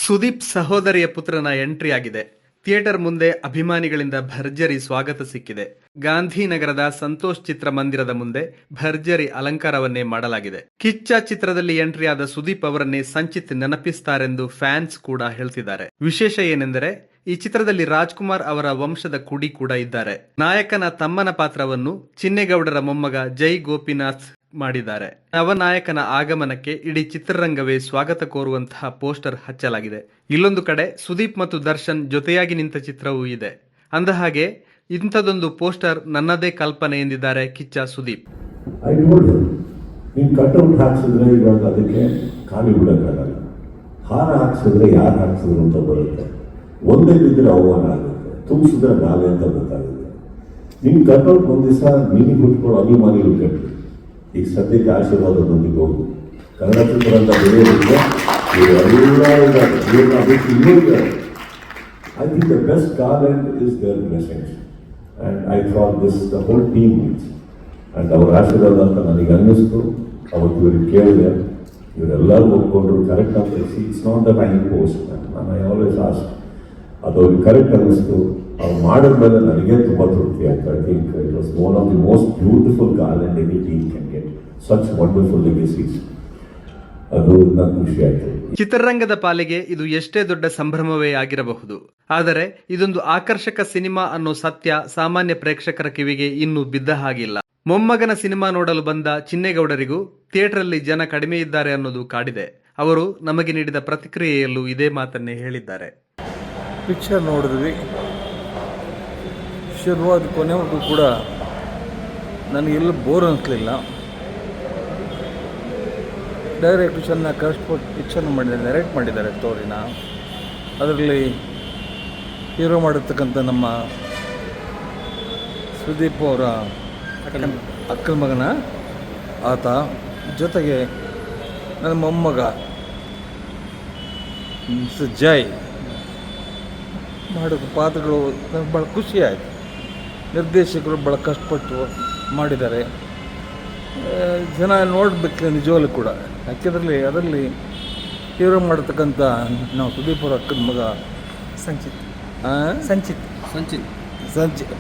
ಸುದೀಪ್ ಸಹೋದರಿಯ ಪುತ್ರನ ಎಂಟ್ರಿ ಆಗಿದೆ. ಥಿಯೇಟರ್ ಮುಂದೆ ಅಭಿಮಾನಿಗಳಿಂದ ಭರ್ಜರಿ ಸ್ವಾಗತ ಸಿಕ್ಕಿದೆ. ಗಾಂಧಿನಗರದ ಸಂತೋಷ್ ಚಿತ್ರಮಂದಿರದ ಮುಂದೆ ಭರ್ಜರಿ ಅಲಂಕಾರವನ್ನೇ ಮಾಡಲಾಗಿದೆ. ಕಿಚ್ಚ ಚಿತ್ರದಲ್ಲಿ ಎಂಟ್ರಿ ಆದ ಸುದೀಪ್ ಅವರನ್ನೇ ಸಂಚಿತ್ ನೆನಪಿಸ್ತಾರೆಂದು ಫ್ಯಾನ್ಸ್ ಕೂಡ ಹೇಳ್ತಿದ್ದಾರೆ. ವಿಶೇಷ ಏನೆಂದರೆ ಈ ಚಿತ್ರದಲ್ಲಿ ರಾಜ್ಕುಮಾರ್ ಅವರ ವಂಶದ ಕುಡಿ ಕೂಡ ಇದ್ದಾರೆ. ನಾಯಕನ ತಮ್ಮನ ಪಾತ್ರವನ್ನು ಚಿನ್ನೇಗೌಡರ ಮೊಮ್ಮಗ ಜೈ ಗೋಪಿನಾಥ್ ಮಾಡಿದ್ದಾರೆ. ನವನಾಯಕನ ಆಗಮನಕ್ಕೆ ಇಡೀ ಚಿತ್ರರಂಗವೇ ಸ್ವಾಗತ ಕೋರುವಂತಹ ಪೋಸ್ಟರ್ ಹಚ್ಚಲಾಗಿದೆ. ಇಲ್ಲೊಂದು ಕಡೆ ಸುದೀಪ್ ಮತ್ತು ದರ್ಶನ್ ಜೊತೆಯಾಗಿ ನಿಂತ ಚಿತ್ರವೂ ಇದೆ. ಅಂದಹಾಗೆ ಇಂಥದೊಂದು ಪೋಸ್ಟರ್ ನನ್ನದೇ ಕಲ್ಪನೆ ಎಂದಿದ್ದಾರೆ ಕಿಚ್ಚ ಸುದೀಪ್. ಕಟ್ಔಟ್ ಹಾಕ್ಸಿದ್ರೆ ಇವಾಗ ಅದಕ್ಕೆ ಖಾಲಿ ಬಿಡಕ್ಕಾಗಲ್ಲ. ಹಾರ ಹಾಕ್ಸಿದ್ರೆ ಯಾರು ಹಾಕ್ಸಿದ್ರು ಅಂತ ಬರುತ್ತೆ. ಒಂದೇ ಬಿದ್ದರೆ ಅವಮಾನ ಆಗುತ್ತೆ, ತುಂಬಿಸಿದ್ರೆ ನಾವೇ ಅಂತ ಗೊತ್ತಾಗುತ್ತೆ. ನಿಮ್ ಕಟ್ಔಟ್ ಒಂದ್ ದಿವಸ ನೀನು ಬಿಟ್ಕೊಂಡು ಅಭಿಮಾನಿಗಳು ಕಟ್ಟಿ ಈಗ ಸದ್ಯಕ್ಕೆ ಆಶೀರ್ವಾದದೊಂದಿಗೆ ಹೋಗು. ಕನ್ನಡ ಚಿತ್ರ ಅಂತ ಬೆಳೆಯೋದಕ್ಕೆ I think the best garland is their blessings, and I thought this the whole team needs. And our ಆಶೀರ್ವಾದ ಅಂತ ನನಗೆ ಅನ್ನಿಸ್ತು. ಅವತ್ತು ಇವ್ರಿಗೆ ಕೇಳಿದೆ, ಇವರೆಲ್ಲರೂ ಒಪ್ಕೊಂಡ್ರು ಕರೆಕ್ಟ್ ಅಂತ. It's not the time post. ನಾನು ಐ ಆಲ್ವೇಸ್ ಆಸ್ಕ್, ಅದು ಅವ್ರಿಗೆ ಕರೆಕ್ಟ್ ಅನ್ನಿಸ್ತು. ಅವ್ರು ಮಾಡಿದ್ಮೇಲೆ ನನಗೆ ತುಂಬ ತೃಪ್ತಿ ಆಯ್ತು. I think it was one of the most beautiful garland any team can get. Such wonderful legacies. ಅದು ನನಗೆ ಖುಷಿ ಆಯ್ತು. ಚಿತ್ರರಂಗದ ಪಾಲಿಗೆ ಇದು ಎಷ್ಟೇ ದೊಡ್ಡ ಸಂಭ್ರಮವೇ ಆಗಿರಬಹುದು, ಆದರೆ ಇದೊಂದು ಆಕರ್ಷಕ ಸಿನಿಮಾ ಅನ್ನೋ ಸತ್ಯ ಸಾಮಾನ್ಯ ಪ್ರೇಕ್ಷಕರ ಕಿವಿಗೆ ಇನ್ನೂ ಬಿದ್ದ ಹಾಗಿಲ್ಲ. ಮೊಮ್ಮಗನ ಸಿನಿಮಾ ನೋಡಲು ಬಂದ ಚಿನ್ನೇಗೌಡರಿಗೂ ಥಿಯೇಟರಲ್ಲಿ ಜನ ಕಡಿಮೆ ಇದ್ದಾರೆ ಅನ್ನೋದು ಕಾಡಿದೆ. ಅವರು ನಮಗೆ ನೀಡಿದ ಪ್ರತಿಕ್ರಿಯೆಯಲ್ಲೂ ಇದೇ ಮಾತನ್ನೇ ಹೇಳಿದ್ದಾರೆ. ಪಿಕ್ಚರ್ ನೋಡಿದ್ವಿ, ಶುರುವಾದ ಕೊನೆವರೆಗೂ ಕೂಡ ನನಗೆಲ್ಲೂ ಬೋರ್ ಅನಿಸ್ಲಿಲ್ಲ. ಡೈರೆಕ್ಟ್ರು ಚೆನ್ನಾಗಿ ಕಷ್ಟಪಟ್ಟು ಪಿಕ್ಚರ್ನ ಮಾಡಿದ್ದಾರೆ, ಡೈರೆಕ್ಟ್ ಮಾಡಿದ್ದಾರೆ ಸ್ಟೋರಿನ. ಅದರಲ್ಲಿ ಹೀರೋ ಮಾಡಿರ್ತಕ್ಕಂಥ ನಮ್ಮ ಸುದೀಪ್ ಅವರ ಅಕ್ಕನ ಮಗನ ಆತ, ಜೊತೆಗೆ ನನ್ನ ಮೊಮ್ಮಗ ಜೈ ಮಾಡೋದು ಪಾತ್ರಗಳು ನನಗೆ ಭಾಳ ಖುಷಿ ಆಯಿತು. ನಿರ್ದೇಶಕರು ಭಾಳ ಕಷ್ಟಪಟ್ಟು ಮಾಡಿದ್ದಾರೆ. ಜನ ನೋಡಬೇಕು ನಿಜವಾಗ್ಲೂ ಕೂಡ. ಯಾಕೆಂದರೆ ಅದರಲ್ಲಿ ಹೀರೋ ಮಾಡತಕ್ಕಂಥ ನಾವು ಸುದೀಪ್ ಅವರ ಅಕ್ಕನ ಮಗ ಸಂಚಿತ್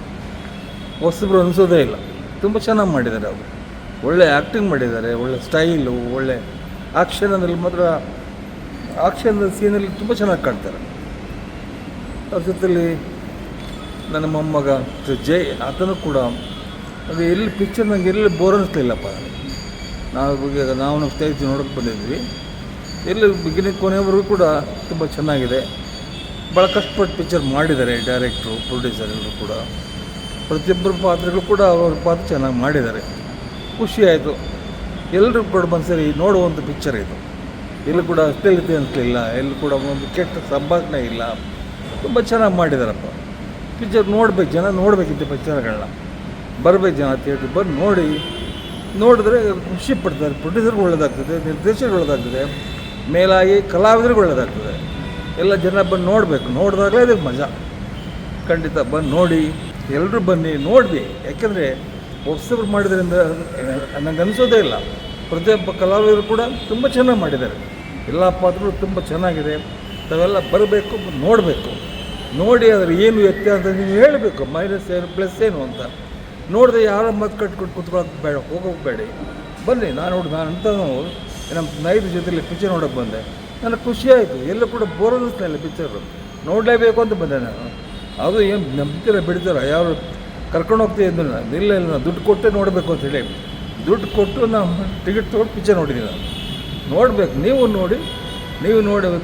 ಹೊಸಬ್ರು ಅನಿಸೋದೇ ಇಲ್ಲ. ತುಂಬ ಚೆನ್ನಾಗಿ ಮಾಡಿದ್ದಾರೆ. ಅವರು ಒಳ್ಳೆ ಆ್ಯಕ್ಟಿಂಗ್ ಮಾಡಿದ್ದಾರೆ, ಒಳ್ಳೆ ಸ್ಟೈಲು, ಒಳ್ಳೆ ಆಕ್ಷನಲ್ಲಿ ಮಾತ್ರ ಆಕ್ಷನ್ ಸೀನಲ್ಲಿ ತುಂಬ ಚೆನ್ನಾಗಿ ಕಾಣ್ತಾರೆ. ಅವ್ರ ಜೊತೆಲಿ ನನ್ನ ಮೊಮ್ಮಗ ಜೈ, ಆತನೂ ಕೂಡ ಅದು ಎಲ್ಲಿ ಪಿಕ್ಚರ್ ನನಗೆ ಎಲ್ಲಿ ಬೋರ್ ಅನ್ನಿಸ್ಲಿಲ್ಲಪ್ಪ. ನಾವು ನಮ್ಮ ಸ್ನೇಹಿತರು ನೋಡೋಕ್ಕೆ ಬಂದಿದ್ವಿ. ಎಲ್ಲಿ ಬಿಗಿನಿಂಗ್ ಕೊನೆಯವರೆಗೂ ಕೂಡ ತುಂಬ ಚೆನ್ನಾಗಿದೆ. ಭಾಳ ಕಷ್ಟಪಟ್ಟು ಪಿಕ್ಚರ್ ಮಾಡಿದ್ದಾರೆ ಡೈರೆಕ್ಟ್ರು, ಪ್ರೊಡ್ಯೂಸರ್ ಎಲ್ಲರೂ ಕೂಡ. ಪ್ರತಿಯೊಬ್ಬರ ಪಾತ್ರಗಳು ಕೂಡ ಅವ್ರ ಪಾತ್ರ ಚೆನ್ನಾಗಿ ಮಾಡಿದ್ದಾರೆ. ಖುಷಿ ಆಯಿತು. ಎಲ್ಲರೂ ಕೂಡ ಬಂದ್ಸರಿ ನೋಡುವಂಥ ಪಿಕ್ಚರ್ ಇದು. ಎಲ್ಲೂ ಕೂಡ ಅಷ್ಟೇ ಅನಿಸ್ಲಿಲ್ಲ, ಎಲ್ಲೂ ಕೂಡ ಒಂದು ಕೆಟ್ಟ ಸಂಭಾಷಣೆ ಇಲ್ಲ. ತುಂಬ ಚೆನ್ನಾಗಿ ಮಾಡಿದಾರಪ್ಪ. ಪಿಕ್ಚರ್ ನೋಡ್ಬೇಕು, ಜನ ನೋಡಬೇಕಿತ್ತು ಪಿಕ್ಚರ್ಗಳನ್ನ. ಬರಬೇಕು ಜನ ಥಿಯೇಟ್ರಿಗೆ ಬಂದು ನೋಡಿದ್ರೆ ಖುಷಿ ಪಡ್ತಾರೆ. ಪ್ರೊಡ್ಯೂಸರ್ಗೆ ಒಳ್ಳೆಯದಾಗ್ತದೆ, ನಿರ್ದೇಶಕರು ಒಳ್ಳೆಯದಾಗ್ತದೆ, ಮೇಲಾಗಿ ಕಲಾವಿದರಿಗೆ ಒಳ್ಳೆಯದಾಗ್ತದೆ. ಎಲ್ಲ ಜನ ಬಂದು ನೋಡಬೇಕು. ನೋಡಿದಾಗಲೇ ಇದಕ್ಕೆ ಮಜಾ. ಖಂಡಿತ ಬಂದು ನೋಡಿ, ಎಲ್ಲರೂ ಬನ್ನಿ ನೋಡಿ. ಯಾಕೆಂದರೆ ಹೊಸಬ್ರು ಮಾಡಿದ್ರಿಂದ ನನಗೆ ಅನಿಸೋದೇ ಇಲ್ಲ. ಪ್ರತಿಯೊಬ್ಬ ಕಲಾವಿದರು ಕೂಡ ತುಂಬ ಚೆನ್ನಾಗಿ ಮಾಡಿದ್ದಾರೆ. ಎಲ್ಲ ಪಾತ್ರಗಳು ತುಂಬ ಚೆನ್ನಾಗಿದೆ. ತಾವೆಲ್ಲ ಬರಬೇಕು, ನೋಡಬೇಕು. ನೋಡಿ ಅದ್ರ ಏನು ವ್ಯತ್ಯಾಸ ಅಂತ ನೀವು ಹೇಳಬೇಕು. ಮೈನಸ್ ಏನು ಪ್ಲಸ್ ಏನು ಅಂತ ನೋಡಿದೆ. ಯಾರೋ ಮದ್ದು ಕಟ್ಕೊಟ್ಟು ಕೂತ್ಕೊಳ್ಳೋಕೆ ಬೇಡ, ಹೋಗೋಕೆ ಬೇಡ. ಬನ್ನಿ. ನಾನು ಅಂತ ನಮ್ಮ ಸ್ನೇಹಿತರ ಜೊತೆಲಿ ಪಿಕ್ಚರ್ ನೋಡೋಕೆ ಬಂದೆ. ನನಗೆ ಖುಷಿ ಆಯಿತು. ಎಲ್ಲೂ ಕೂಡ ಬೋರ್ ಅನ್ನಿಸ್ಲಿಲ್ಲ. ಪಿಕ್ಚರು ನೋಡಲೇಬೇಕು ಅಂತ ಬಂದೆ ನಾನು. ಅದು ಏನು ನಂಬ್ತಿಲ್ಲ ಬಿಡ್ತಾರೆ, ಯಾರು ಕರ್ಕೊಂಡು ಹೋಗ್ತೀವಿ ಅಂದ್ರೆ ಇಲ್ಲ ದುಡ್ಡು ಕೊಟ್ಟೆ ನೋಡಬೇಕು ಅಂತ ಹೇಳಿ ದುಡ್ಡು ಕೊಟ್ಟು ನಾವು ಟಿಕೆಟ್ ತೊಗೊಂಡು ಪಿಕ್ಚರ್ ನೋಡಿದ್ದೀನಿ. ನಾನು ನೋಡಬೇಕು. ನೀವು ನೋಡಿ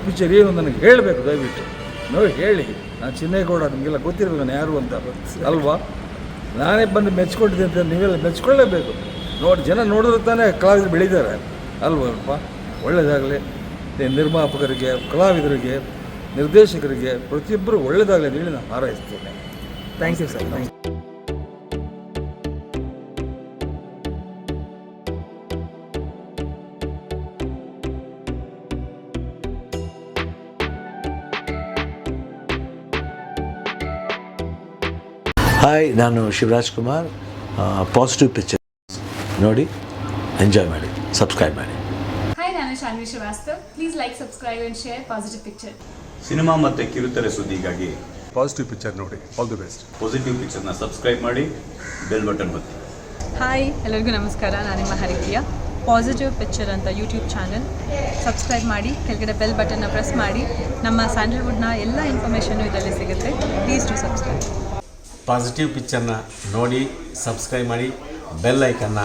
ಪಿಕ್ಚರ್ ಏನು ನನಗೆ ಹೇಳಬೇಕು. ದಯವಿಟ್ಟು ನೋಡಿ ಹೇಳಿ. ನಾನು ಚಿನ್ನೇಗೌಡ, ನಿಮಗೆಲ್ಲ ಗೊತ್ತಿರಬೇಕು ನಾನು ಯಾರು ಅಂತ ಅಲ್ವಾ. ನಾನೇ ಬಂದು ಮೆಚ್ಕೊಂಡಿದ್ದೆ ಅಂತ ನೀವೆಲ್ಲ ಮೆಚ್ಕೊಳ್ಳೇಬೇಕು. ಜನ ನೋಡಿದ್ರೆ ತಾನೇ ಕಲಾವಿದರು ಬೆಳೀತಾರೆ ಅಲ್ವಪ್ಪ. ಒಳ್ಳೆಯದಾಗಲಿ ನಿರ್ಮಾಪಕರಿಗೆ, ಕಲಾವಿದರಿಗೆ, ನಿರ್ದೇಶಕರಿಗೆ, ಪ್ರತಿಯೊಬ್ಬರು ಒಳ್ಳೆಯದಾಗಲಿ ಹೇಳಿ ನಾನು ಹಾರೈಸ್ತೇನೆ. Thank you sir. ಹಾಯ್, ನಾನು ಶಿವರಾಜ್ ಕುಮಾರ್. ಪಾಸಿಟಿವ್ ಪಿಕ್ಚರ್ ನೋಡಿ, ಎಂಜಾಯ್ ಮಾಡಿ, ಸಬ್ಸ್ಕ್ರೈಬ್ ಮಾಡಿ. Hi, ನಾನು Shanvi Srivastav. Please like, subscribe and share Positive Picture. ಸಿನಿಮಾ ಮತ್ತು ಕಿರುತೆರೆ ಸುದ್ದಿಗಾಗಿ ಪಾಸಿಟಿವ್ ಪಿಕ್ಚರ್ ನೋಡಿ. All the best. ಪಾಸಿಟಿವ್ ಪಿಕ್ಚರ್ನ ಸಬ್ಸ್ಕ್ರೈಬ್ ಮಾಡಿ, ಬೆಲ್ ಬಟನ್ ಒತ್ತಿ. ಹಾಯ್, ಎಲ್ಲರಿಗೂ ನಮಸ್ಕಾರ. ನಾನು ನಿಮ್ಮ ಹರಿಪ್ರಿಯ. ಪಾಸಿಟಿವ್ ಪಿಕ್ಚರ್ ಅಂತ ಯೂಟ್ಯೂಬ್ ಚಾನಲ್ ಸಬ್ಸ್ಕ್ರೈಬ್ ಮಾಡಿ, ಕೆಳಗಡೆ ಬೆಲ್ ಬಟನ್ನ ಪ್ರೆಸ್ ಮಾಡಿ. ನಮ್ಮ ಸ್ಯಾಂಡಲ್ವುಡ್ನ ಎಲ್ಲ ಇನ್ಫಾರ್ಮೇಷನ್ನು ಇದರಲ್ಲಿ ಸಿಗುತ್ತೆ. Please to subscribe. ಪಾಸಿಟಿವ್ ಪಿಕ್ಚರ್ನ ನೋಡಿ, ಸಬ್ಸ್ಕ್ರೈಬ್ ಮಾಡಿ, ಬೆಲ್ ಐಕನ್ನ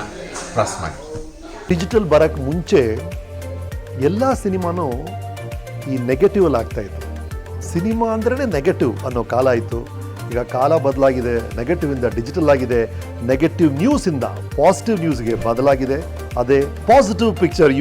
ಪ್ರೆಸ್ ಮಾಡಿ. ಡಿಜಿಟಲ್ ಬರೋಕ್ಕೆ ಮುಂಚೆ ಎಲ್ಲ ಸಿನಿಮಾನೂ ಈ ನೆಗೆಟಿವಲ್ಲಿ ಆಗ್ತಾಯಿತ್ತು. ಸಿನಿಮಾ ಅಂದ್ರೇ ನೆಗೆಟಿವ್ ಅನ್ನೋ ಕಾಲ ಇತ್ತು. ಈಗ ಕಾಲ ಬದಲಾಗಿದೆ. ನೆಗೆಟಿವಿಂದ ಡಿಜಿಟಲ್ ಆಗಿದೆ. ನೆಗೆಟಿವ್ ನ್ಯೂಸಿಂದ ಪಾಸಿಟಿವ್ ನ್ಯೂಸ್ಗೆ ಬದಲಾಗಿದೆ. ಅದೇ ಪಾಸಿಟಿವ್ ಪಿಕ್ಚರ್